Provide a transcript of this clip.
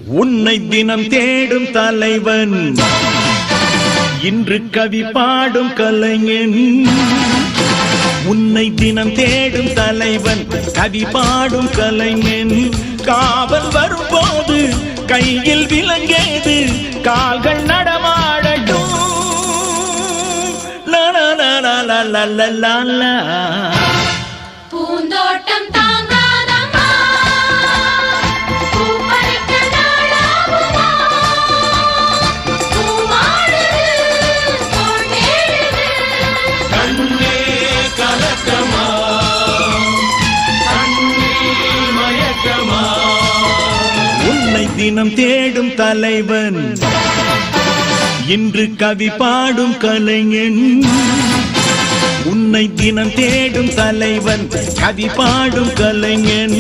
உன்னை தினம் தேடும் தலைவன் இன்று கவி பாடும் கலைஞன். உன்னை தினம் தேடும் தலைவன் கவி பாடும் கலைஞன். காவல் வரும்போது கையில் விலங்கேது கால்கள் நடமாடட்டும். பூந்தோட்டம் தினம் தேடும் தலைவன் இன்று கவி பாடும் கலைஞன். உன்னை தினம் தேடும் தலைவன் கவி பாடும் கலைஞன்.